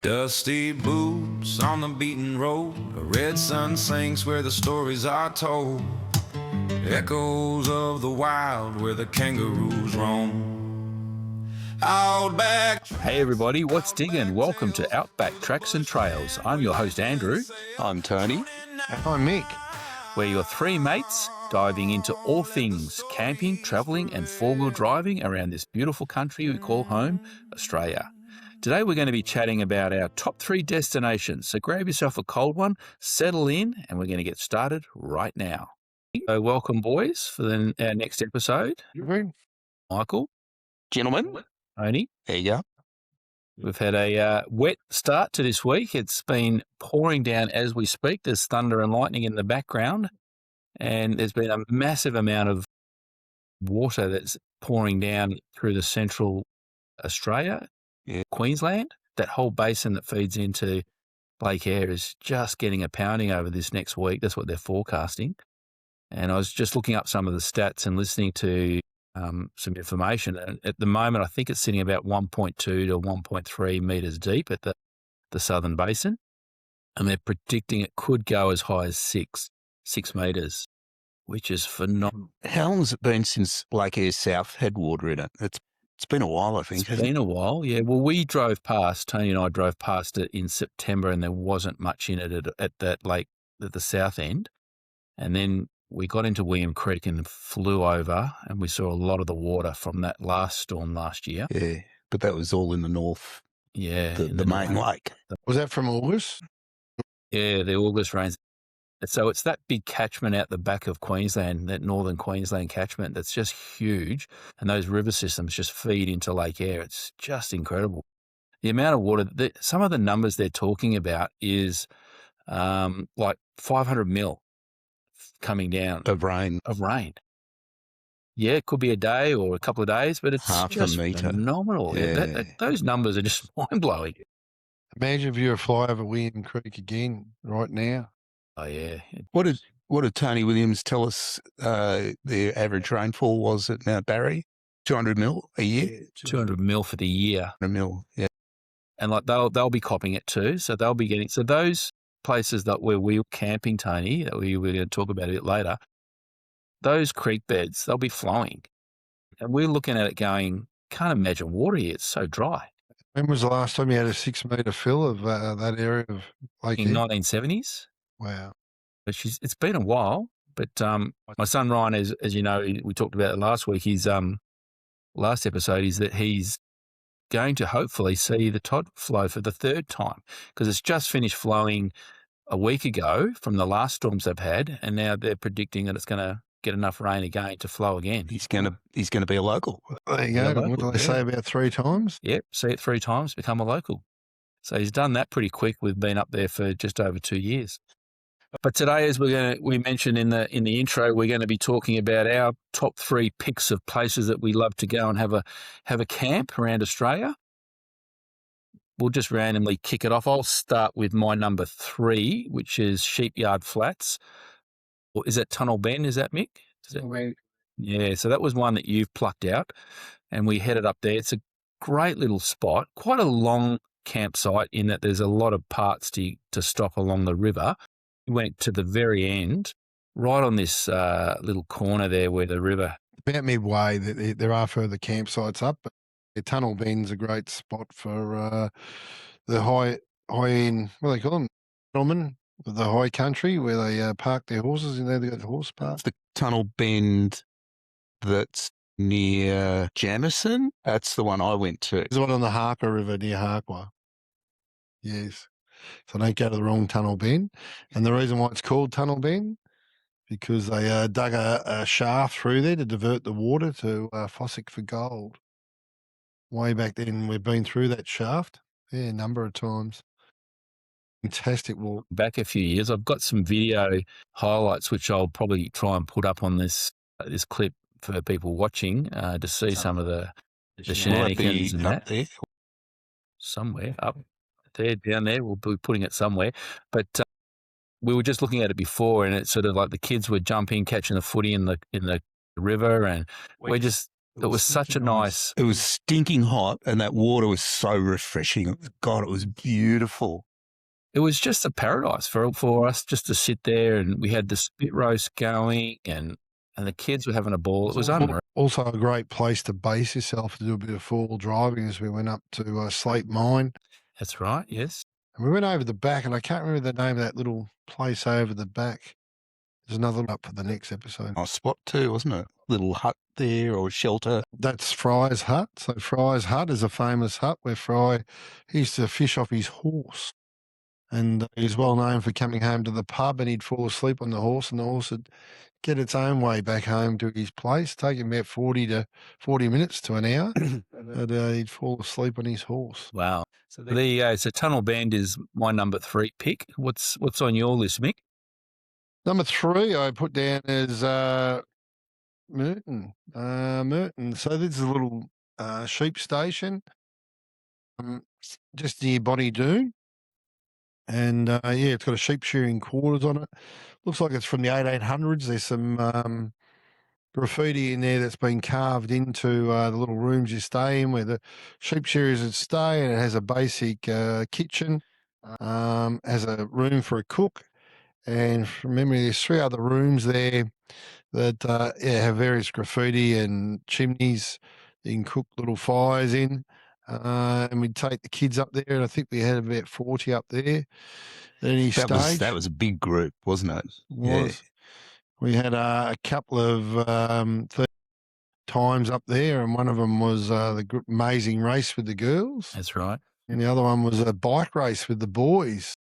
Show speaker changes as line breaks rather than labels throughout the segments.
Dusty boots on the beaten road, a red sun sinks where the stories are told. Echoes of the wild where the kangaroos roam. Outback.
Hey everybody, what's diggin'? Welcome to Outback Tracks and Trails. I'm your host Andrew.
I'm Tony.
And I'm Mick.
We're your three mates diving into all things camping, travelling and four-wheel driving around this beautiful country we call home, Australia. Today we're going to be chatting about our top 3 destinations, so grab yourself a cold one, settle in, and we're going to get started right now. So welcome boys for our next episode. Michael.
Gentlemen.
Tony.
There you go.
We've had a wet start to this week. It's been pouring down as we speak. There's thunder and lightning in the background, and there's been a massive amount of water that's pouring down through the central Australia.
Yeah.
Queensland, that whole basin that feeds into Lake Eyre is just getting a pounding over this next week. That's what they're forecasting. And I was just looking up some of the stats and listening to some information. And at the moment, I think it's sitting about 1.2 to 1.3 metres deep at the southern basin. And they're predicting it could go as high as 6 metres, which is phenomenal.
How long has it been since Lake Eyre South had water in it? It's been a while, I think.
It's been a while, yeah. Well, Tony and I drove past it in September and there wasn't much in it at that lake at the south end. And then we got into William Creek and flew over and we saw a lot of the water from that last storm last year.
Yeah, but that was all in the north.
Yeah.
The main lake.
Was that from August?
Yeah, the August rains. So it's that big catchment out the back of Queensland, that northern Queensland catchment that's just huge. And those river systems just feed into Lake Eyre. It's just incredible. The amount of water, some of the numbers they're talking about is like 500 mil coming down.
Of rain.
Yeah, it could be a day or a couple of days, but it's
half
just
a metre.
Phenomenal.
Yeah.
Those numbers are just mind-blowing.
Imagine if you were to fly over William Creek again right now.
Oh, yeah.
What did Tony Williams tell us the average rainfall was at Mount Barry? 200 mil a year?
200 mil for the year.
200 mil, yeah.
And like they'll be copping it too. So they'll be getting, so those places where we were camping, Tony, that we were going to talk about a bit later, those creek beds, they'll be flowing. And we're looking at it going, can't imagine water here. It's so dry.
When was the last time you had a 6 metre fill of that area of Lake
In
Eyre?
1970s.
Wow.
But it's been a while. But my son Ryan, as you know, we talked about it last week, his last episode is that he's going to hopefully see the tide flow for the third time because it's just finished flowing a week ago from the last storms they've had, and now they're predicting that it's going to get enough rain again to flow again.
He's going to be a local.
There you go. What do they say about 3 times?
Yep, see it 3 times, become a local. So he's done that pretty quick. We've been up there for just over 2 years. But today, as we mentioned in the intro, we're going to be talking about our top 3 picks of places that we love to go and have a camp around Australia. We'll just randomly kick it off. I'll start with my number 3, which is Sheepyard Flats. Or is that Tunnel Bend? Is that Mick? Yeah, so that was one that you've plucked out, and we headed up there. It's a great little spot, quite a long campsite in that there's a lot of parts to stop along the river. We went to the very end, right on this little corner there where the river.
About midway, there are further campsites up, but the Tunnel Bend's a great spot for the high end, what do they call them? Gentlemen of the High Country, where they park their horses in there. They got the horse park.
It's the Tunnel Bend that's near Jamison. That's the one I went to.
There's one on the Harper River near Harkwa. Yes. So don't go to the wrong Tunnel Bend. And the reason why it's called Tunnel Bend, because they dug a shaft through there to divert the water to Fossick for gold. Way back then, we've been through that shaft, a number of times. Fantastic walk.
Back a few years, I've got some video highlights which I'll probably try and put up on this clip for people watching to see some of the shenanigans and that.
There.
Somewhere up there, down there, we'll be putting it somewhere. But we were just looking at it before, and it's sort of like the kids were jumping, catching the footy in the river, and we're just It was such a nice.
It was stinking hot, and that water was so refreshing. God, it was beautiful.
It was just a paradise for us just to sit there, and we had the spit roast going, and the kids were having a ball. It was unreal.
Also a great place to base yourself to do a bit of four-wheel driving as we went up to Slate Mine.
That's right, yes.
And we went over the back, and I can't remember the name of that little place over the back. There's another one up for the next episode.
Nice spot too, wasn't it? Little hut there or shelter.
That's Fry's hut. So Fry's hut is a famous hut where Fry he used to fish off his horse. And he's well known for coming home to the pub, and he'd fall asleep on the horse, and the horse would get its own way back home to his place, take him about 40 minutes to an hour, and he'd fall asleep on his horse.
Wow. So there you go. So Tunnel Bend is my number 3 pick. What's on your list, Mick?
Number 3 I put down as Merton. Merton. So this is a little sheep station just near Bonnie Doon. And, it's got a sheep shearing quarters on it. Looks like it's from the 1800s. There's some graffiti in there that's been carved into the little rooms you stay in where the sheep shearers would stay, and it has a basic kitchen, has a room for a cook. And from memory, there's 3 other rooms there that have various graffiti and chimneys you can cook little fires in. And we'd take the kids up there, and I think we had about 40 up there at any stage.
That was a big group, wasn't it?
Yeah. We had a couple of times up there, and one of them was the amazing race with the girls.
That's right.
And the other one was a bike race with the boys.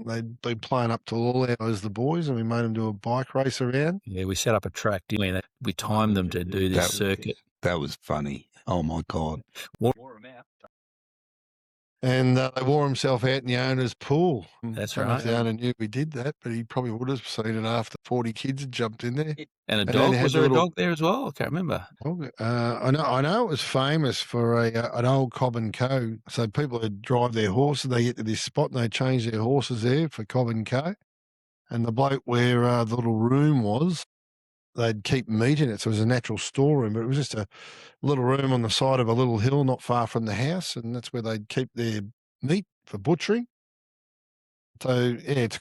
They'd been playing up till all hours, the boys, and we made them do a bike race around.
Yeah, we set up a track, didn't we? We timed them to do this circuit.
That was funny. Oh, my God.
Wore them out.
And they wore himself out in the owner's pool.
That's
I don't know
right.
if the owner knew we did that, but he probably would have seen it after 40 kids had jumped in there.
And a
And
dog.
then
Was there a dog there as well? I can't remember.
I know it was famous for an old Cobb and Co. So people would drive their horses, they get to this spot and they change their horses there for Cobb and Co. And the bloke where the little room was, they'd keep meat in it. So it was a natural storeroom, but it was just a little room on the side of a little hill not far from the house, and that's where they'd keep their meat for butchering. So, it's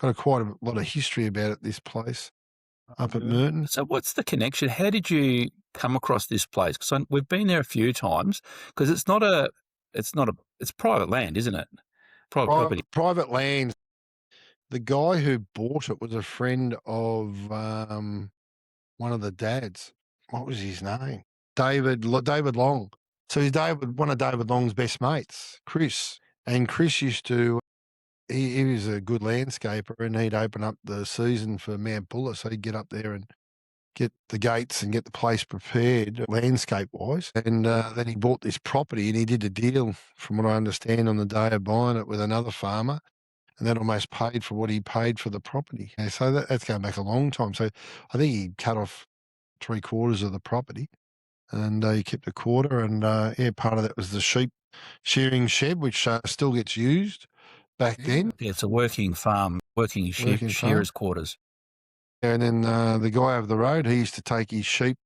got quite a lot of history about it, this place up at Merton.
So what's the connection? How did you come across this place? Because we've been there a few times, because it's private land, isn't it? Private property.
Private land. The guy who bought it was a friend of one of the dads. What was his name? David Long. So he's one of David Long's best mates, Chris. And Chris used to, he was a good landscaper, and he'd open up the season for Mount Buller. So he'd get up there and get the gates and get the place prepared landscape-wise. And then he bought this property, and he did a deal, from what I understand, on the day of buying it with another farmer. And that almost paid for what he paid for the property. And so that's going back a long time. So I think he cut off 3/4 of the property, and he kept a quarter. And part of that was the sheep shearing shed, which still gets used back then.
Yeah, it's a working farm, working shearers' quarters.
And then the guy over the road, he used to take his sheep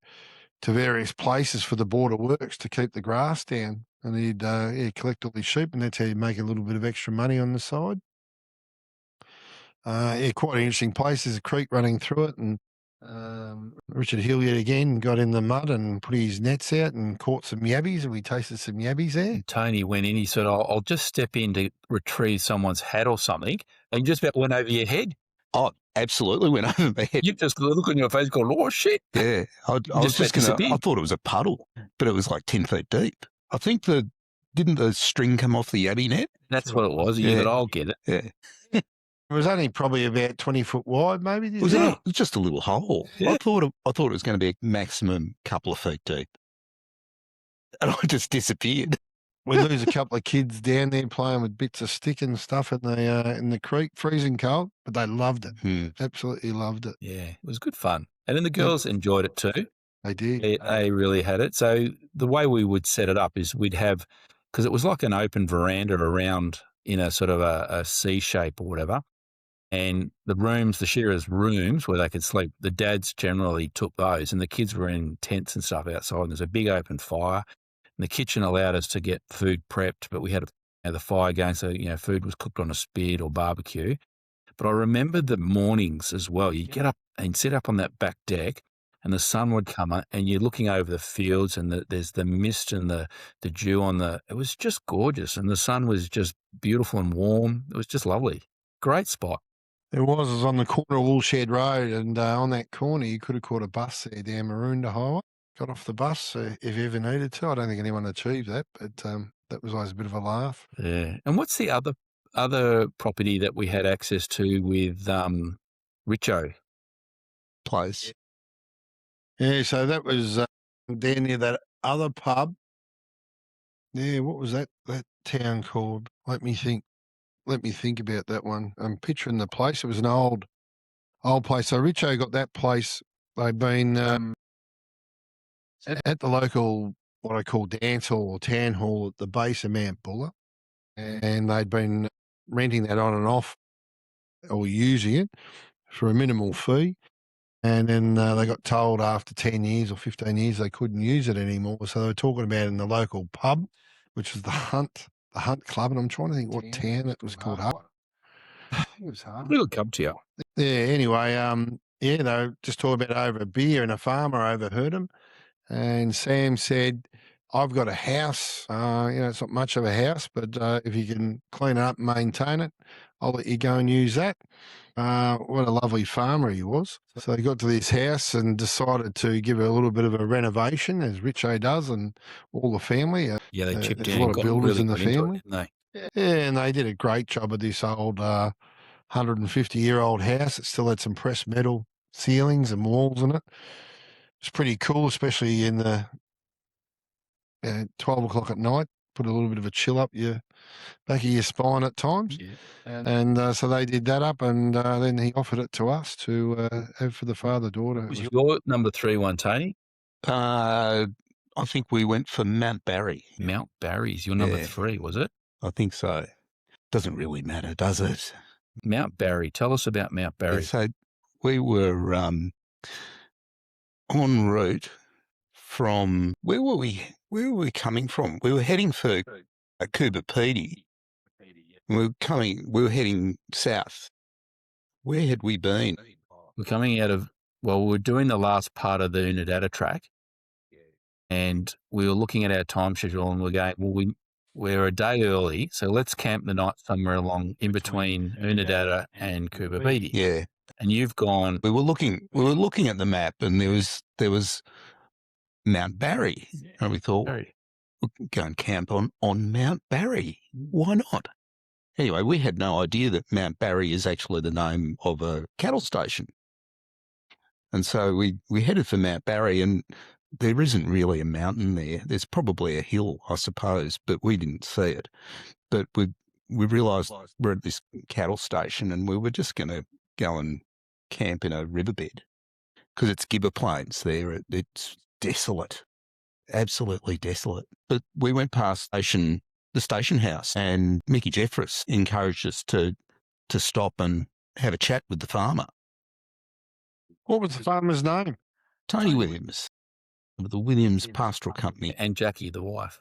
to various places for the border works to keep the grass down. And he'd collect all his sheep, and that's how he'd make a little bit of extra money on the side. Quite an interesting place. There's a creek running through it, and Richard Hill yet again got in the mud and put his nets out and caught some yabbies, and we tasted some yabbies there.
And Tony went in, he said, I'll just step in to retrieve someone's hat or something, and just about went over your head.
Oh, absolutely went over my head.
You just look on your face going, oh, shit.
Yeah. I thought it was a puddle, but it was like 10 feet deep. I think didn't the string come off the yabby net?
That's what it was. Yeah, but I'll get it.
Yeah.
It was only probably about 20 foot wide, maybe.
It was just a little hole. Yeah. I thought it was going to be a maximum couple of feet deep. And I just disappeared.
We lose a couple of kids down there playing with bits of stick and stuff in the creek, freezing cold, but they loved it. Absolutely loved it.
Yeah, it was good fun. And then the girls enjoyed it too.
They did.
They really had it. So the way we would set it up is we'd have, because it was like an open veranda around in a sort of a C shape or whatever. And the rooms, the shearers' rooms where they could sleep, the dads generally took those, and the kids were in tents and stuff outside. And there's a big open fire. And the kitchen allowed us to get food prepped, but we had the fire going, so food was cooked on a spit or barbecue. But I remember the mornings as well. You'd get up and sit up on that back deck, and the sun would come up, and you're looking over the fields, and there's the mist and the dew on it was just gorgeous, and the sun was just beautiful and warm. It was just lovely. Great spot.
It was on the corner of Woolshed Road, and on that corner you could have caught a bus there down Maroondah Highway. Got off the bus if you ever needed to. I don't think anyone achieved that, but that was always a bit of a laugh.
Yeah. And what's the other property that we had access to with Richo?
Place.
Yeah, so that was down near that other pub. Yeah, what was that town called? Let me think about that one. I'm picturing the place. It was an old place. So Richo got that place. They'd been at the local, what I call dance hall or town hall at the base of Mount Buller. And they'd been renting that on and off or using it for a minimal fee. And then they got told after 10 years or 15 years they couldn't use it anymore. So they were talking about it in the local pub, which was the Hunt Club. And I'm trying to think what town it was called. It was hard.
Little cub to you.
Yeah, anyway, they were just talking about it over a beer, and a farmer overheard them. And Sam said, I've got a house. It's not much of a house, but if you can clean it up and maintain it, I'll let you go and use that. What a lovely farmer he was. So he got to this house and decided to give it a little bit of a renovation, as Richo does, and all the family.
Yeah, they chipped
there's
in.
a lot of builders in the family.
Didn't they?
Yeah, and they did a great job of this old 150-year-old house. It still had some pressed metal ceilings and walls in it. It's pretty cool, especially in the 12 o'clock at night. Put a little bit of a chill up your back of your spine at times.
Yeah.
And so they did that up, and then he offered it to us to have for the father-daughter.
Was your number 3 one, Tony?
I think we went for Mount Barry.
Mount Barry's your number 3, was it?
I think so. Doesn't really matter, does it?
Mount Barry. Tell us about Mount Barry.
So we were en route from where were we coming from? We were heading for Coober Pedy. We were heading south. Where had we been?
We're coming out of, we were doing the last part of the Unadata track, and we were looking at our time schedule, and we're going, we're a day early, so let's camp the night somewhere along in between Unadata and Coober Pedy.
Yeah.
And you've gone.
We were looking at the map, and there was Mount Barry, and we thought, we'll go and camp on Mount Barry. Why not? Anyway, we had no idea that Mount Barry is actually the name of a cattle station. And so we headed for Mount Barry, and there isn't really a mountain there. There's probably a hill, I suppose, but we didn't see it. But we realised we're at this cattle station, and we were just going to go and camp in a riverbed because it's Gibber Plains there. It's desolate, absolutely desolate. But we went past the station house, and Mickey Jeffress encouraged us to stop and have a chat with the farmer.
What was the farmer's name?
Tony Williams, of the Williams Pastoral Company.
And Jackie, the wife.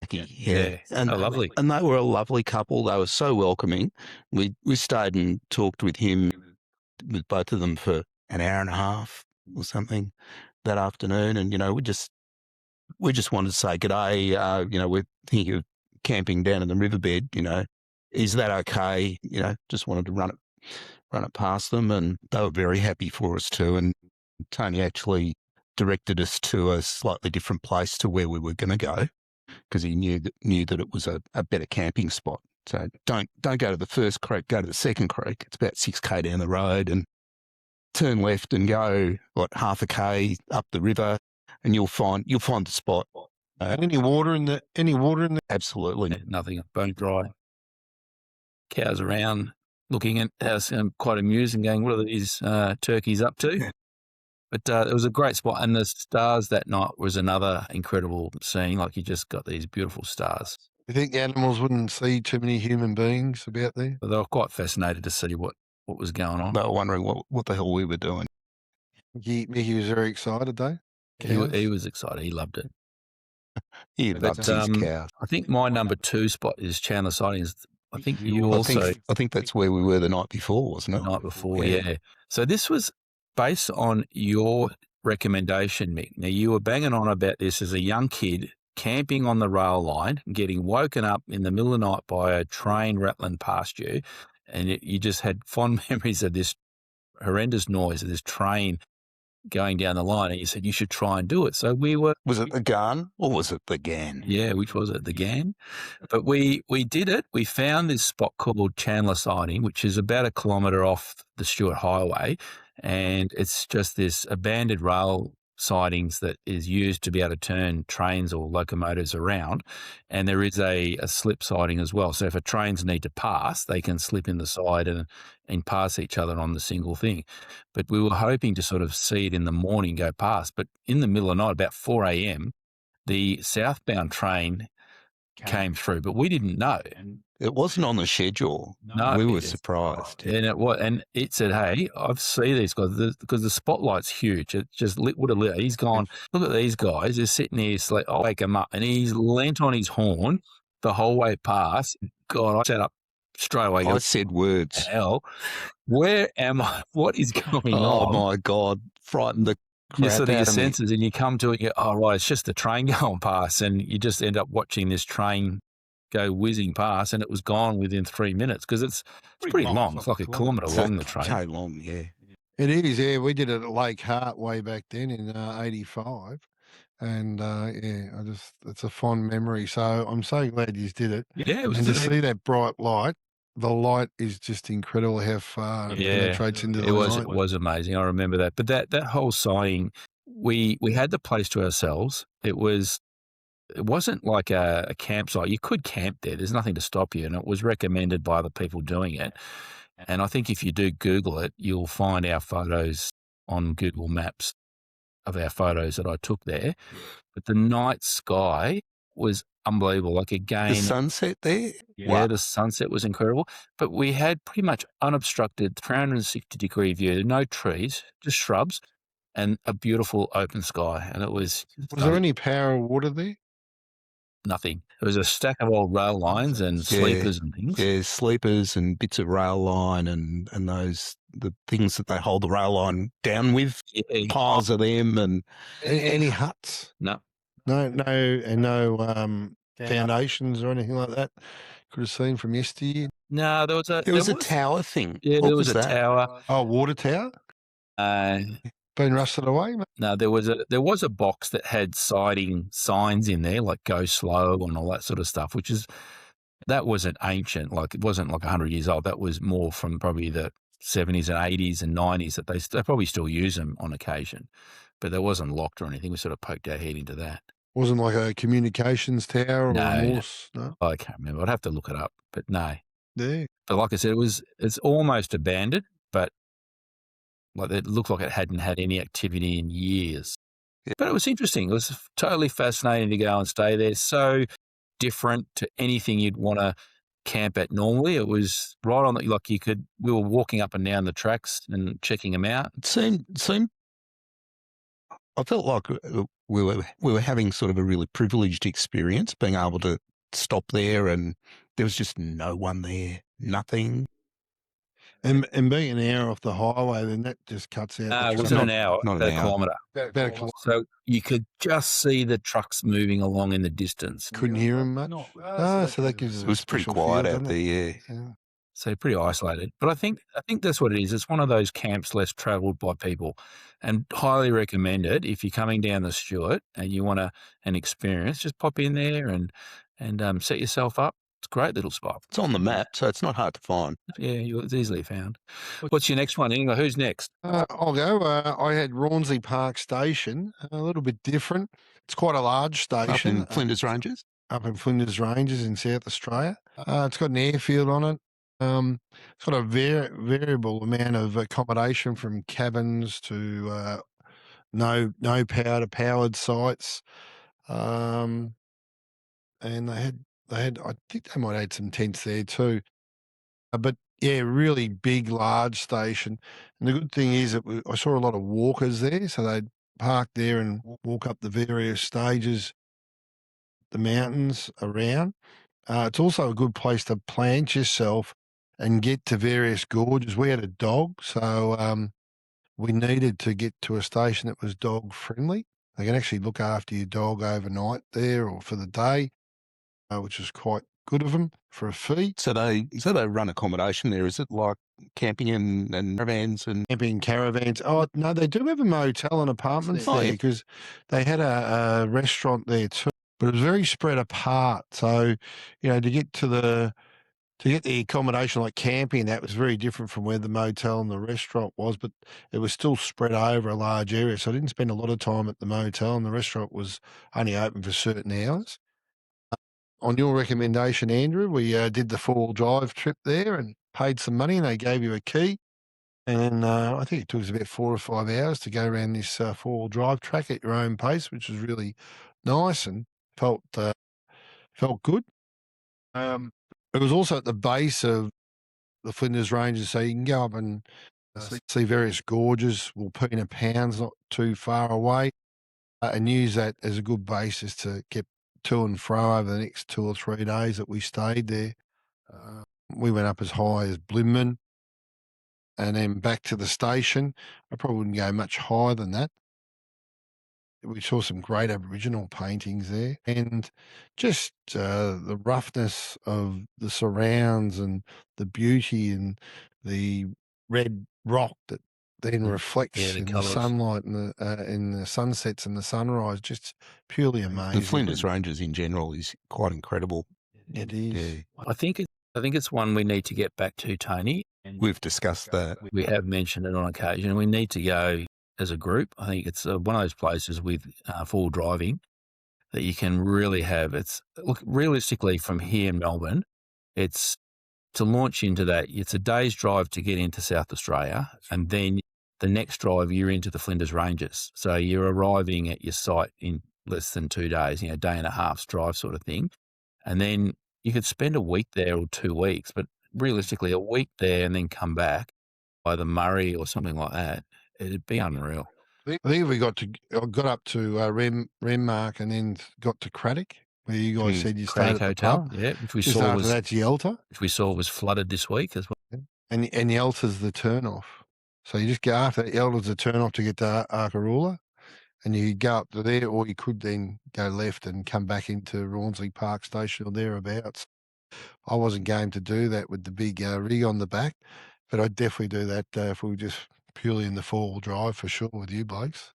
Jackie, yeah. And
lovely.
And they were a lovely couple. They were so welcoming. We stayed and talked with both of them for an hour and a half or something that afternoon. And, we just wanted to say g'day. We're thinking of camping down in the riverbed, is that okay? Just wanted to run it past them, and they were very happy for us too. And Tony actually directed us to a slightly different place to where we were going to go because he knew that it was a better camping spot. So don't go to the first creek, go to the second creek. It's about 6K down the road, and turn left and go half a K up the river, and you'll find the spot.
Any water in the?
Absolutely.
Yeah, nothing, bone dry. Cows around looking at us, quite amused and going, what are these turkeys up to? But it was a great spot. And the stars that night was another incredible scene. Like, you just got these beautiful stars.
You think the animals wouldn't see too many human beings about there?
But they were quite fascinated to see what what was going on.
They were wondering what the hell we were doing.
Mickey was very excited, though.
He was excited. He loved it.
He loves his cows.
I think my number 2 spot is Chandler Sidings. I think you also.
I think that's where we were the night before, wasn't it?
The night before, yeah. So this was based on your recommendation, Mick. Now, you were banging on about this as a young kid, camping on the rail line, getting woken up in the middle of the night by a train rattling past you, and you just had fond memories of this horrendous noise of this train going down the line, and you said you should try and do it. So we were.
Was it the gun or was it the GAN?
Yeah, which was it? The GAN. But we did it. We found this spot called Chandler Siding, which is about 1 kilometre off the Stuart Highway, and it's just this abandoned rail sidings that is used to be able to turn trains or locomotives around, and there is a slip siding as well. So if a trains need to pass, they can slip in the side and pass each other on the single thing. But we were hoping to sort of see it in the morning go past, but in the middle of the night, about 4 a.m., the southbound train came through, but we didn't know.
It wasn't on the schedule.
No,
we were surprised.
And it said, "Hey, I've seen these guys because the spotlight's huge. It just would have lit. He's gone. Look at these guys. They're sitting here. I'll wake them up." And he's leant on his horn the whole way past. God, I sat up straight away.
I said words.
Hell, where am I? What is going on?
Oh my God! Frightened the
you
crap
sort of
out
your
of me.
senses, and you come to it. You go, "Oh right, it's just the train going past," and you just end up watching this train go whizzing past, and it was gone within 3 minutes because it's pretty long. It's like a kilometre long, the train.
So long, yeah.
It is, yeah. We did it at Lake Hart way back then in 85. And it's a fond memory. So I'm so glad you did it.
Yeah, it was.
And to see that bright light, the light is just incredible how far it penetrates into the night.
It was amazing. I remember that. But that whole sighting, we had the place to ourselves. It wasn't like a campsite. You could camp there. There's nothing to stop you. And it was recommended by the people doing it. And I think if you do Google it, you'll find our photos on Google Maps of our photos that I took there. But the night sky was unbelievable. Like again,
the sunset there?
Yeah, the sunset was incredible. But we had pretty much unobstructed 360-degree view. No trees, just shrubs and a beautiful open sky. And it was...
Was there any power or water there?
Nothing. It was a stack of old rail lines and sleepers and things.
Yeah, sleepers and bits of rail line and the things that they hold the rail line down with, piles of them. And
any huts?
No.
No foundations or anything like that. Could have seen from yesteryear.
No, there was
a tower thing.
Yeah,
what
there was a
that?
tower.
Oh, water tower? Been rusted away, mate?
No, there was a box that had siding signs in there, like go slow and all that sort of stuff, that wasn't ancient. Like it wasn't like 100 years old. That was more from probably the 70s and 80s and 90s that they probably still use them on occasion. But that wasn't locked or anything. We sort of poked our head into that.
Wasn't like a communications tower or a Morse? No,
I can't remember. I'd have to look it up, but no.
Yeah.
But like I said, it's almost abandoned, but like it looked like it hadn't had any activity in years. Yeah. But it was interesting. It was totally fascinating to go and stay there. So different to anything you'd want to camp at normally. It was right on the, we were walking up and down the tracks and checking them out.
It seemed I felt like we were having sort of a really privileged experience, being able to stop there and there was just no one there, nothing.
And being an hour off the highway, then that just cuts out.
It wasn't an hour,
not
about
an
a
hour.
kilometre.
About a kilometre.
So you could just see the trucks moving along in the distance.
Couldn't hear them much. So that gives us
It was pretty quiet out there, yeah.
So pretty isolated. But I think that's what it is. It's one of those camps less travelled by people, and highly recommended if you're coming down the Stuart and you want an experience, just pop in there and set yourself up. It's a great little spot.
It's on the map, so it's not hard to find.
Yeah, it's easily found. What's your next one, anyway? Who's next?
I'll go. I had Rawnsley Park Station, a little bit different. It's quite a large station.
Up in Flinders Ranges?
Up in Flinders Ranges in South Australia. It's got an airfield on it. It's got a variable amount of accommodation from cabins to no power to powered sites. And they had I think they might add some tents there too. But Yeah, really big, large station. And the good thing is that I saw a lot of walkers there, so they'd park there and walk up the various stages, the mountains around. It's also a good place to plant yourself and get to various gorges. We had a dog, so we needed to get to a station that was dog friendly. They can actually look after your dog overnight there or for the day, which is quite good of them for a fee.
So they run accommodation there. Is it like camping and caravans and
Camping caravans? Oh no, they do have a motel and apartments
Oh,
there
yeah.
because they had a restaurant there too, but it was very spread apart. So to get to get the accommodation like camping, that was very different from where the motel and the restaurant was, but it was still spread over a large area. So I didn't spend a lot of time at the motel, and the restaurant was only open for certain hours. On your recommendation, Andrew, we did the 4-wheel drive trip there and paid some money, and they gave you a key. And then I think it took us about 4 or 5 hours to go around this 4-wheel drive track at your own pace, which was really nice and felt good. It was also at the base of the Flinders Ranges, so you can go up and see various gorges. Wilpena Pound's not too far away, and use that as a good basis to get to and fro over the next 2 or 3 days that we stayed there. We went up as high as Blimman and then back to the station. I probably wouldn't go much higher than that. We saw some great Aboriginal paintings there, and just the roughness of the surrounds and the beauty and the red rock that then reflects
the
in the
colours.
sunlight and in the sunsets and the sunrise. Just purely amazing.
the Flinders Ranges in general is quite incredible.
It is.
Yeah.
I think it's one we need to get back to, Tony.
We've discussed that.
We have mentioned it on occasion. We need to go as a group. I think it's one of those places with full driving that you can really have. Look, realistically, from here in Melbourne, it's to launch into that. It's a day's drive to get into South Australia, and then the next drive you're into the Flinders Ranges. So you're arriving at your site in less than 2 days, day and a half's drive sort of thing, and then you could spend a week there or 2 weeks, but realistically, a week there and then come back by the Murray or something like that. It'd be unreal.
I think we got up to Renmark and then got to Craddock, where you guys said you stayed
Craddock
at the
Hotel,
pub.
yeah, which we
Just
saw
after that's Yelta,
which we saw was flooded this week as well.
and Yelta's the turn-off. So you just go after that. Yelta's the turn-off to get to Arkaroola, and you go up to there, or you could then go left and come back into Rawnsley Park Station or thereabouts. I wasn't game to do that with the big rig on the back, but I'd definitely do that if we were just purely in the 4-wheel drive for sure with you blokes.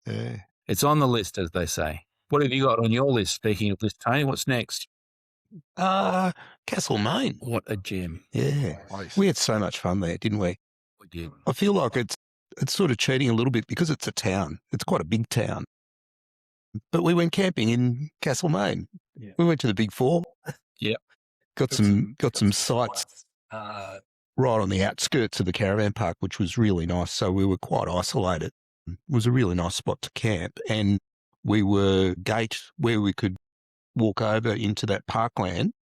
Yeah.
It's on the list, as they say. What have you got on your list? Speaking of list, Tony, what's next?
Castlemaine.
What a gem.
Yeah.
Place.
We had so much fun there, didn't we?
We did.
I feel like it's sort of cheating a little bit because it's a town. It's quite a big town. But we went camping in Castlemaine.
Yeah.
We went to the Big Four.
Yep.
Got some sites right on the outskirts of the caravan park, which was really nice. So we were quite isolated. It was a really nice spot to camp, and we were gate where we could walk over into that parkland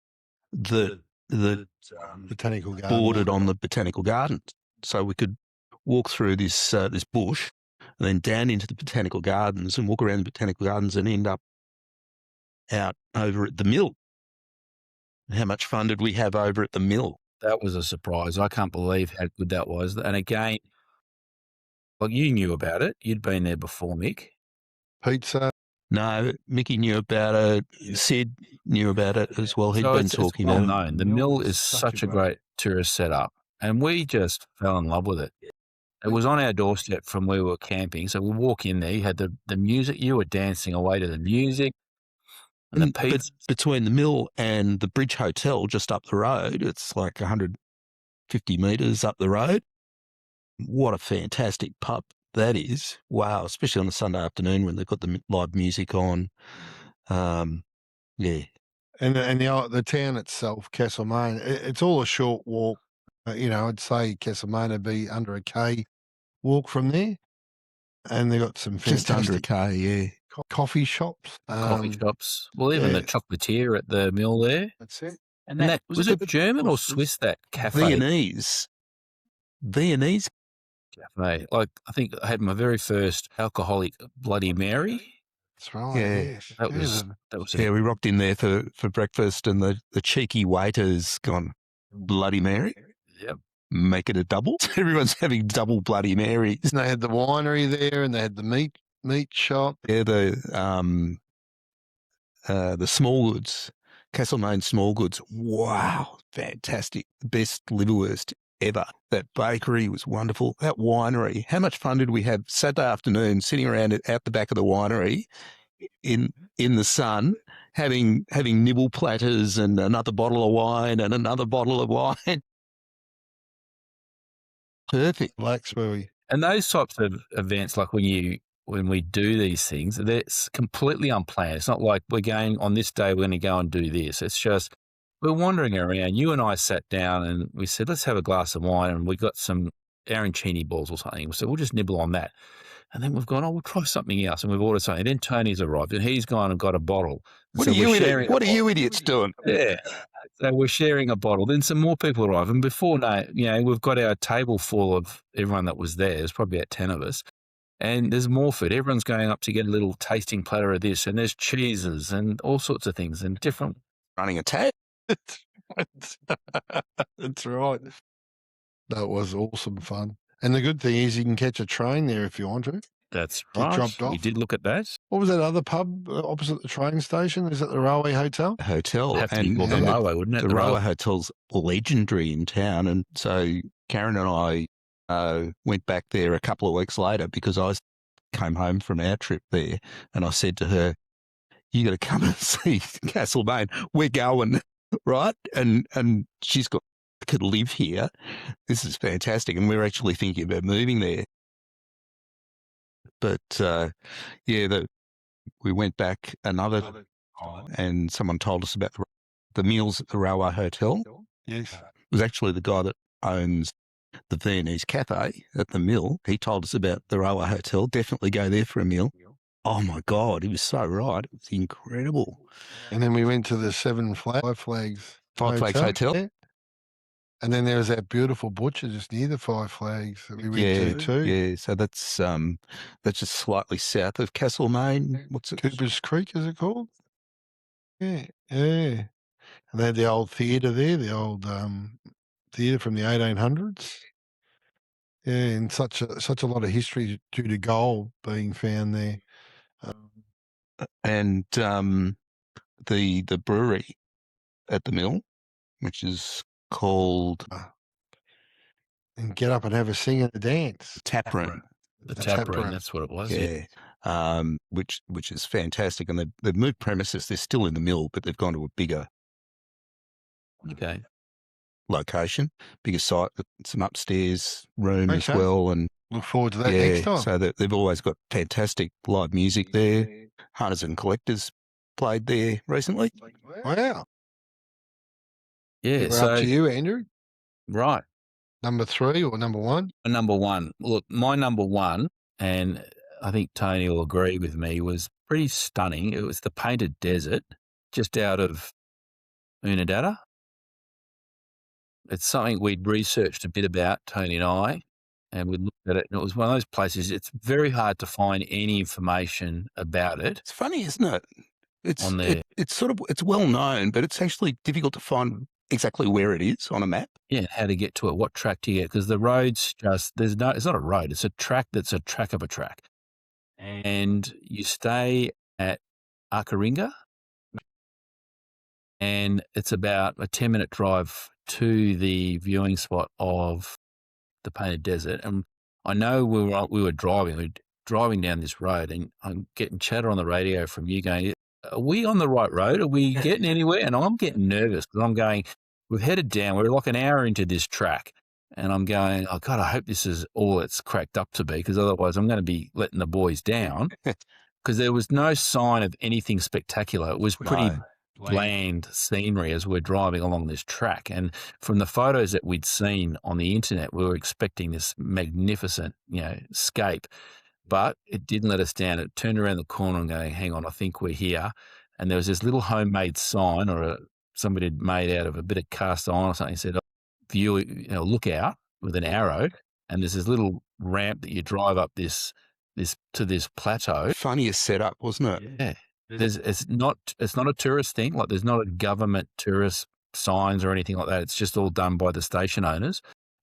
that
Botanical garden
bordered on the botanical gardens. So we could walk through this bush and then down into the botanical gardens and walk around the botanical gardens and end up out over at the mill. How much fun did we have over at the mill?
That was a surprise. I can't believe how good that was. And again, well, you knew about it. You'd been there before, Mick.
pizza.
No, Mickey knew about it. Sid knew about it as well. He'd
So
been
it's
talking
well
about it.
known. The mill is such a great tourist setup, and we just fell in love with it. It was on our doorstep from where we were camping. So we walk in there. You had the music. You were dancing away to the music. And the
But
pizza.
between the mill and the Bridge Hotel just up the road, it's like 150 metres up the road. What a fantastic pub that is. Wow, especially on a Sunday afternoon when they've got the live music on. Yeah.
And the town itself, Castlemaine, it's all a short walk. I'd say Castlemaine would be under a K walk from there. And they've got some
Just under a
fantastic
K, yeah.
coffee shops.
Coffee shops. Well, even the
yeah.
chocolatier at the mill there.
That's it.
And that was it German or Swiss, that cafe?
Viennese
cafe. Like, I think I had my very first alcoholic Bloody Mary.
That's right.
Yeah.
Yes.
That was
Yeah, we rocked in there for breakfast, and the cheeky waiter's gone, Bloody Mary?
Yep.
Make it a double. Everyone's having double Bloody Marys.
And they had the winery there, and they had the meat shop.
Yeah, the small goods, Castlemaine small goods. Wow, fantastic. The best liverwurst ever. That bakery was wonderful. That winery. How much fun did we have Saturday afternoon sitting around out the back of the winery in the sun, having nibble platters and another bottle of wine and another bottle of wine. Perfect.
Blacksburry.
And those types of events, like when we do these things, that's completely unplanned. It's not like we're going on this day, we're going to go and do this. It's just we're wandering around. You and I sat down and we said, let's have a glass of wine, and we got some arancini balls or something. We said, we'll just nibble on that. And then we've gone, we'll try something else. And we've ordered something. Then Tony's arrived and he's gone and got a bottle.
What are you idiots doing?
Yeah. So we're sharing a bottle. Then some more people arrive. And before now, we've got our table full of everyone that was there. There's probably about 10 of us. And there's more food. Everyone's going up to get a little tasting platter of this. And there's cheeses and all sorts of things and different.
Running a tab.
That's right. That was awesome fun. And the good thing is you can catch a train there if you want to.
That's
Get
right.
dropped off.
We did look at that.
What was that other pub opposite the train station? Is it the Railway Hotel?
Hotel.
Have to be called the Railway, wouldn't it?
The Railway Hotel's legendary in town. And so Karen and I went back there a couple of weeks later because I came home from our trip there, and I said to her, you got to come and see Castlemaine. We're going, right? And she's got, could live here. This is fantastic. And we're actually thinking about moving there. But, we went back another time, and someone told us about the meals at the Railway Hotel.
Yes.
It was actually the guy that owns the Viennese Cafe at the mill. He told us about the Railway Hotel. Definitely go there for a meal. Oh, my God. He was so right. It was incredible.
And then we went to the Five Flags
Hotel.
Yeah. And then there was that beautiful butcher just near the Five Flags that we went to too.
Yeah, so that's just slightly south of Castlemaine. What's it?
Cooper's Creek, is it called? Yeah, yeah. And they had the old theatre there, the old theatre from the 1800s. Yeah, and such a lot of history due to gold being found there.
And the brewery at the mill, which is called
and get up and have a sing and a dance.
Tap room.
The tap room, that's what it was.
Yeah. Which is fantastic. And they've moved premises. They're still in the mill, but they've gone to a bigger location, bigger site, some upstairs room as well. And
look forward to that next time.
So they've always got fantastic live music there. Hunters and Collectors played there recently.
Wow.
Yeah,
we're up to you, Andrew.
Right.
Number 3 or number 1?
Number 1. Look, my number 1, and I think Tony will agree with me, was pretty stunning. It was the Painted Desert, just out of Unadilla. It's something we'd researched a bit about, Tony and I, and we looked at it, and it was one of those places, it's very hard to find any information about it.
It's funny, isn't it? It's well known, but it's actually difficult to find exactly where it is on a map.
Yeah, how to get to it, what track to get, because the road's just, it's not a road, it's a track that's a track of a track. And you stay at Akaringa, and it's about a 10-minute drive to the viewing spot of the Painted Desert. And I know we were driving down this road, and I'm getting chatter on the radio from you going, are we on the right road? Are we getting anywhere? And I'm getting nervous because I'm going, we've headed down. We're like an hour into this track. And I'm going, oh, God, I hope this is all it's cracked up to be, because otherwise I'm going to be letting the boys down. Because there was no sign of anything spectacular. It was pretty bland scenery as we're driving along this track. And from the photos that we'd seen on the internet, we were expecting this magnificent, scape. But it didn't let us down. It turned around the corner and going, hang on, I think we're here. And there was this little homemade sign or somebody had made out of a bit of cast iron or something. He said, view, look out with an arrow, and there's this little ramp that you drive up this plateau.
Funniest setup, wasn't it?
Yeah. It's not a tourist thing. Like, there's not a government tourist signs or anything like that. It's just all done by the station owners.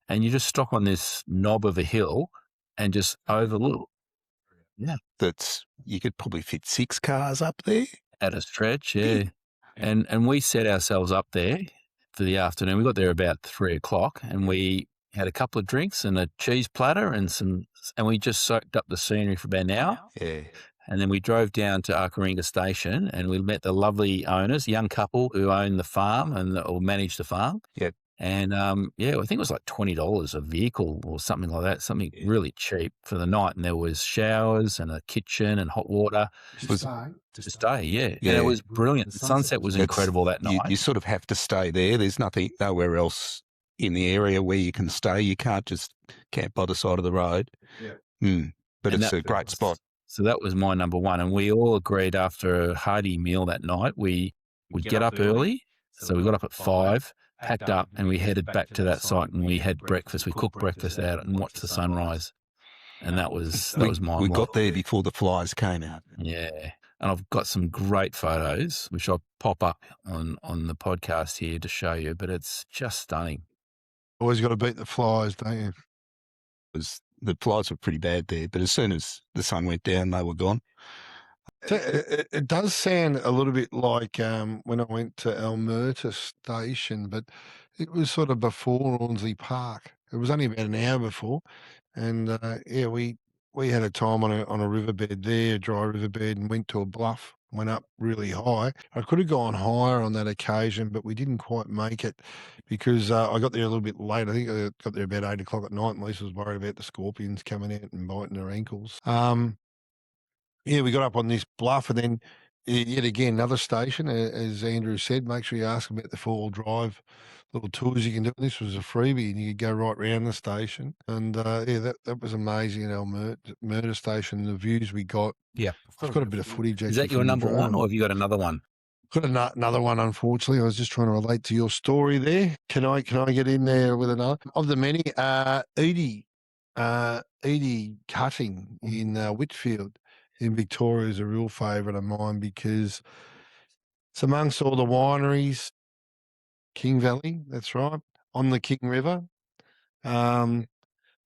And you just stop on this knob of a hill and just overlook. Yeah.
You could probably fit 6 cars up there.
At a stretch, yeah. And we set ourselves up there for the afternoon. We got there about 3:00, and we had a couple of drinks and a cheese platter and we just soaked up the scenery for about an hour.
Yeah.
And then we drove down to Akaringa Station, and we met the lovely owners, young couple who own the farm or manage the farm.
Yep.
And I think it was like $20 a vehicle or something like that, something really cheap for the night. And there was showers and a kitchen and hot water. To stay, yeah. And it was brilliant. The sunset was incredible that night.
You sort of have to stay there. There's nowhere else in the area where you can stay. You can't just camp by the side of the road. Yeah. But it's a great spot.
So that was my number one. And we all agreed after a hearty meal that night, we would get up early. So we got up at 5, packed up, and we headed back to that site, and we had breakfast. We cooked breakfast out and watched the sunrise. And that was my
We got there before the flies came out.
Yeah. And I've got some great photos, which I'll pop up on the podcast here to show you, but it's just stunning.
Always got to beat the flies, don't you?
The flies were pretty bad there, but as soon as the sun went down, they were gone.
It does sound a little bit like when I went to Almerta Station, but it was sort of before Hornsey Park. It was only about an hour before, and we had a time on a riverbed there, a dry riverbed, and went to a bluff. Went up really high. I could have gone higher on that occasion, but we didn't quite make it because I got there a little bit late. I think I got there about 8:00 at night, and Lisa was worried about the scorpions coming out and biting her ankles. We got up on this bluff, and then yet again, another station, as Andrew said, make sure you ask about the 4-wheel drive little tours you can do. This was a freebie, and you could go right round the station. And that was amazing at Almerta Station, the views we got.
Yeah.
I've got a bit of footage.
Is that your number one, or have you got another one?
Got another one, unfortunately. I was just trying to relate to your story there. Can I get in there with another? Of the many, Edie Cutting in Whitfield in Victoria is a real favourite of mine because it's amongst all the wineries. King Valley, that's right, on the King River. Don't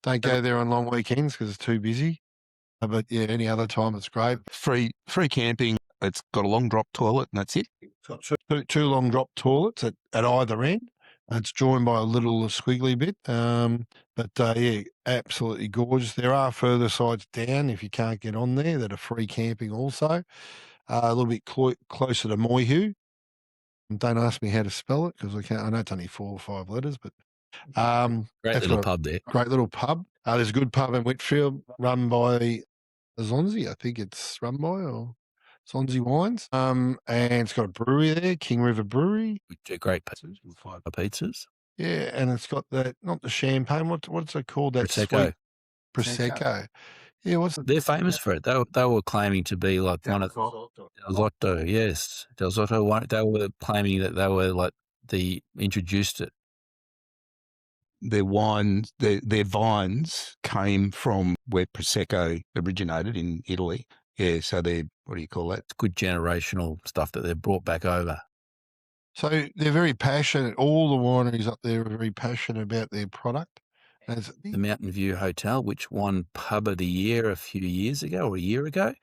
go there on long weekends because it's too busy. But yeah, any other time it's great.
Free camping. It's got a long drop toilet, and that's it.
It's got two long drop toilets at either end. It's joined by a little squiggly bit. Absolutely gorgeous. There are further sites down if you can't get on there that are free camping also. A little bit closer to Moyhu. Don't ask me how to spell it because I can't. I know it's only 4 or 5 letters, but
great little pub there.
Great little pub. There's a good pub in Whitfield run by Zonzi. I think it's run by or Zonzi Wines. And it's got a brewery there, King River Brewery.
Great pizzas, 5 pizzas.
Yeah, and it's got not the champagne. What's it called? That
Prosecco.
Prosecco. Yeah,
they're famous for it. They were claiming to be like one of Del Zotto. Yes, Del Zotto. They were claiming that they were like introduced it.
Their vines came from where Prosecco originated in Italy. Yeah, so they're, what do you call that?
It's good generational stuff that they've brought back over.
So they're very passionate. All the wineries up there are very passionate about their product.
The Mountain View Hotel, which won Pub of the Year a year ago.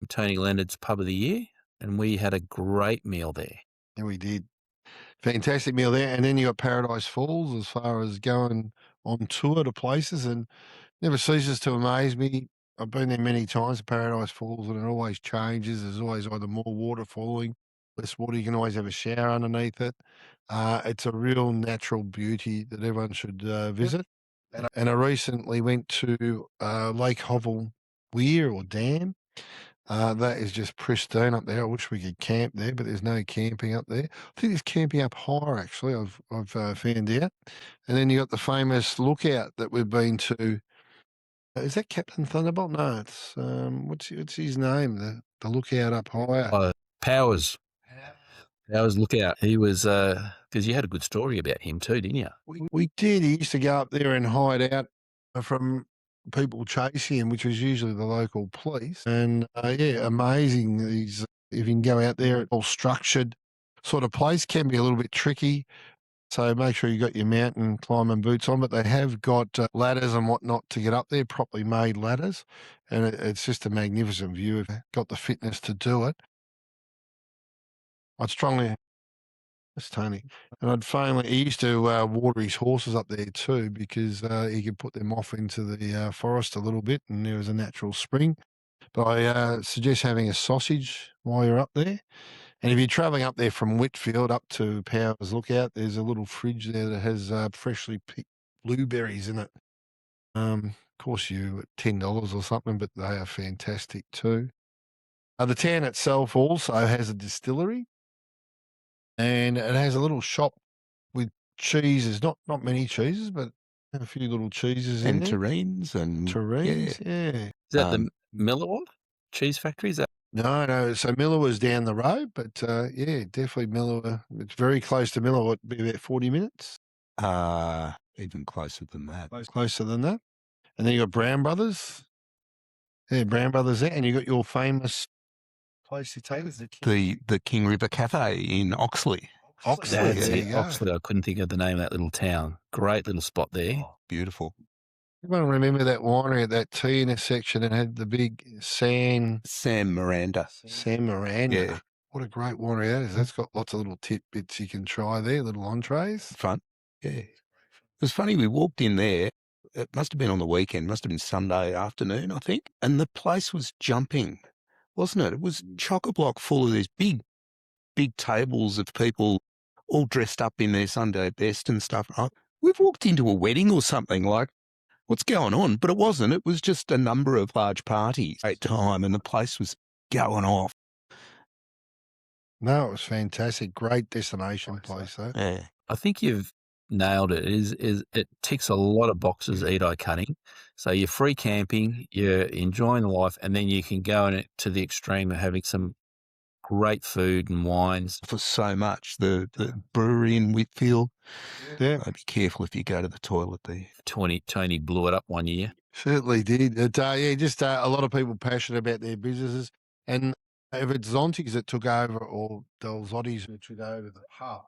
Tony Leonard's Pub of the Year, and we had a great meal there.
Yeah, we did. Fantastic meal there. And then you got Paradise Falls as far as going on tour to places, and never ceases to amaze me. I've been there many times, Paradise Falls, and it always changes. There's always either more water falling, less water. You can always have a shower underneath it. It's a real natural beauty that everyone should visit. And I recently went to Lake Hovel Weir or Dam. That is just pristine up there. I wish we could camp there, but there's no camping up there. I think there's camping up higher, actually, I've found out. And then you got the famous lookout that we've been to. Is that Captain Thunderbolt? No, it's what's his name? The lookout up higher.
Powers. How was Lookout? He was, because you had a good story about him too, didn't you?
We did. He used to go up there and hide out from people chasing him, which was usually the local police. And yeah, amazing. If you can go out there, all structured sort of place, can be a little bit tricky. So make sure you got your mountain climbing boots on, but they have got ladders and whatnot to get up there, properly made ladders. And it's just a magnificent view. If you've got the fitness to do it, I'd strongly. That's Tony. And I'd finally, he used to water his horses up there too, because he could put them off into the forest a little bit and there was a natural spring. But I suggest having a sausage while you're up there. And if you're travelling up there from Whitfield up to Powers Lookout, there's a little fridge there that has freshly picked blueberries in it. Of course, you $10 or something, but they are fantastic too. The town itself also has a distillery. And it has a little shop with cheeses, not many cheeses, but a few little cheeses in
And
there.
terrines and
Terrines, yeah.
Is that the Miller cheese factory? Is that?
No. So Miller was down the road, but yeah, definitely Miller. It's very close to Miller. What, be about 40 minutes?
Even closer than that.
Closer than that. And then you got Brown Brothers. Yeah, Brown Brothers there, and you got your famous place you take us,
The King River Cafe in Oxley.
Oxley.
That's
There
it.
you go.
Oxley. I couldn't think of the name of that little town. Great little spot there.
Oh, beautiful.
Everyone remember that winery at that T intersection that had the big
Sam Miranda.
Sam Miranda.
Yeah.
What a great winery that is. That's got lots of little tidbits you can try there, little entrees.
Fun. Yeah. It was funny, we walked in there. It must have been on the weekend, must have been Sunday afternoon, I think. And the place was jumping, wasn't it? It was chock-a-block full of these big tables of people all dressed up in their Sunday best and stuff. We've walked into a wedding or something, like, what's going on? But it wasn't. It was just a number of large parties at time, and the place was going off.
No, it was fantastic. Great destination place, though.
Yeah.
I think you've nailed it. It ticks a lot of boxes, Edo cutting. So you're free camping, you're enjoying life, and then you can go in it to the extreme of having some great food and wines.
For so much. The brewery in Whitfield.
Yeah.
Be careful if you go to the toilet there.
Tony blew it up one year.
Certainly did. Yeah, just a lot of people passionate about their businesses. And if it's Zonti's that took over or Del Zotti's that took over the pub.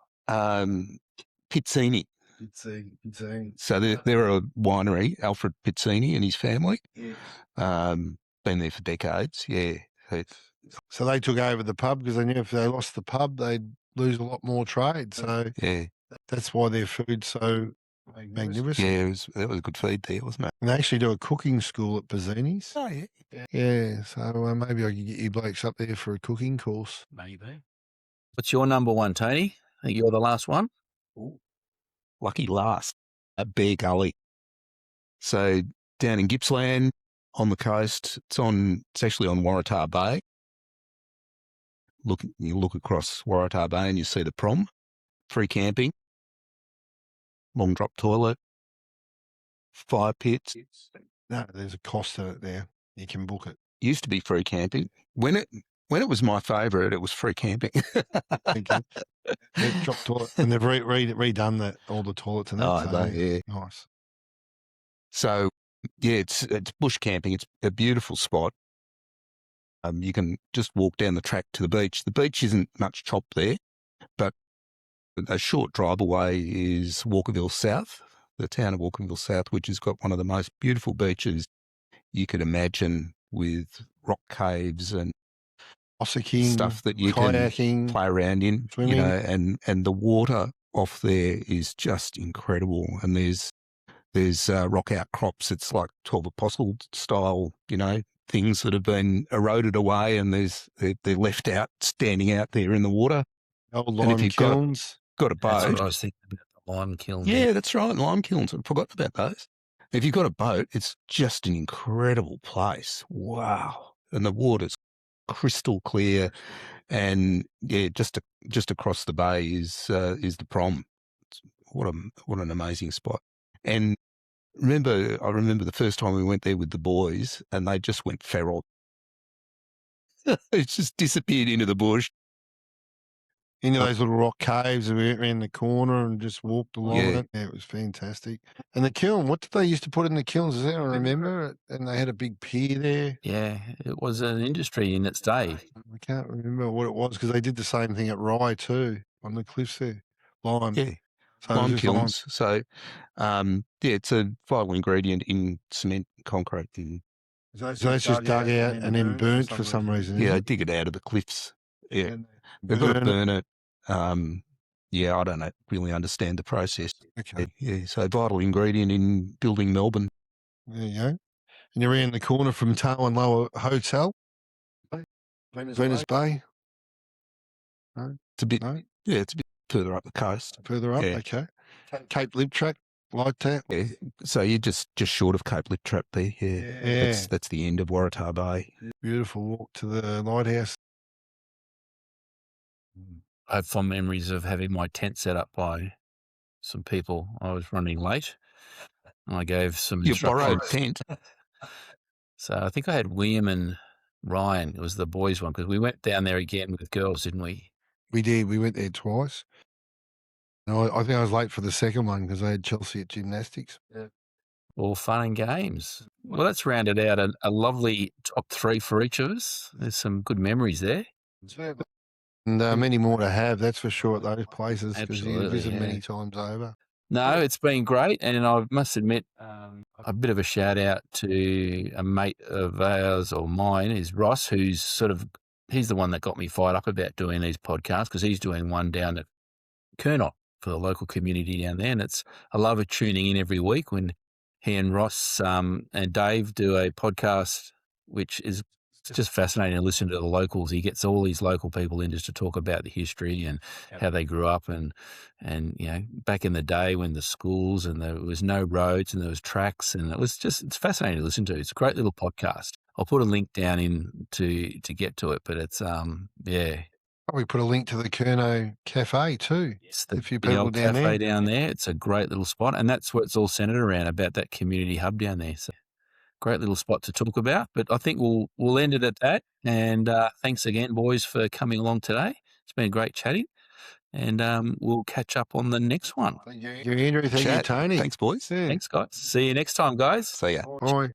Pizzini.
Pizzini.
So they're a winery, Alfred Pizzini and his family.
Yes.
Been there for decades, yeah.
So they took over the pub because they knew if they lost the pub, they'd lose a lot more trade. So
yeah,
that's why their food's so magnificent.
Yeah, that was a good feed there, wasn't it?
And they actually do a cooking school at Pizzini's.
Oh, yeah.
Yeah, so maybe I could get you blokes up there for a cooking course.
Maybe. What's your number one, Tony? I think you're the last one.
Ooh. Lucky last, at Bear Gully. So down in Gippsland on the coast, it's actually on Waratah Bay. You look across Waratah Bay and you see the prom, free camping, long drop toilet, fire pits.
No, there's a cost in it there. You can book it.
Used to be free camping. When it was my favourite, it was free camping.
Drop toilet, and they've redone all the toilets and that.
Oh, so, yeah,
nice.
So yeah, it's bush camping. It's a beautiful spot. You can just walk down the track to the beach. The beach isn't much chop there, but a short drive away is Walkerville South, the town of Walkerville South, which has got one of the most beautiful beaches you could imagine, with rock caves and stuff that you can play around in, swimming. And the water off there is just incredible. And there's rock outcrops. It's like 12 Apostle style, things that have been eroded away, and they're left out, standing out there in the water.
Old lime kilns.
Got a boat.
That's what I was thinking about, the lime kilns.
Yeah, that's right, lime kilns. I forgot about those. If you've got a boat, it's just an incredible place. Wow. And the water's crystal clear. And yeah, just across the bay is the prom. What an amazing spot. And I remember the first time we went there with the boys, and they just went feral. It just disappeared into the bush.
into those little rock caves, and we went around the corner and just walked along
Yeah.
it. Yeah, it was fantastic. And the kiln, what did they used to put in the kilns? Does anyone remember? And they had a big pier there.
Yeah, it was an industry in its day.
I can't remember what it was because they did the same thing at Rye too, on the cliffs there. Lime.
Yeah.
So it was
Lime
just
kilns. So, it's a vital ingredient in cement, concrete. And,
So it's just dug out and then burnt for some reason.
yeah,
is
they
it?
dig it out of the cliffs. Yeah.
And
They've got to
burn it.
burn it. Yeah, I don't really understand the process.
Okay.
Yeah, so vital ingredient in building Melbourne.
There you go. And you're around the corner from Tarwin Lower Hotel. Venus Bay. No?
It's a bit,
No?
yeah, it's a bit further up the coast.
Further up?
Yeah.
Okay. Cape Libtrack, like that.
Yeah, so you're just short of Cape Libtrap there. Yeah,
Yeah.
that's the end of Waratah Bay.
Beautiful walk to the lighthouse.
I have fond memories of having my tent set up by some people. I was running late, and I gave some
Your borrowed
instructions.
tent.
So I think I had William and Ryan. It was the boys' one because we went down there again with girls, didn't we?
We did. We went there twice. No, I think I was late for the second one because I had Chelsea at gymnastics. Yeah.
All fun and games. Well, that's rounded out a lovely top 3 for each of us. There's some good memories there.
And many more to have, that's for sure, at those places because you
Absolutely,
visit
yeah.
many times over.
No, it's been great, and I must admit, a bit of a shout out to a mate of ours or mine is Ross, who's he's the one that got me fired up about doing these podcasts because he's doing one down at Kernot for the local community down there, and I love it tuning in every week when he and Ross and Dave do a podcast, which is just fascinating to listen to the locals. He gets all these local people in just to talk about the history and how they grew up and back in the day when the schools and there was no roads and there was tracks, and it's fascinating to listen to. It's a great little podcast. I'll put a link down in to get to it, but it's
We put a link to the Kerno Cafe too.
It's
A few
the
people
old
down
cafe
there.
down there. It's a great little spot, and that's what it's all centered around, about that community hub down there. So great little spot to talk about. But I think we'll end it at that. And thanks again, boys, for coming along today. It's been great chatting, and we'll catch up on the next one.
Thank you, Andrew. Thank you,
Chat.
Tony.
Thanks, boys.
Yeah.
Thanks, guys. See you next time, guys.
See ya.
Bye.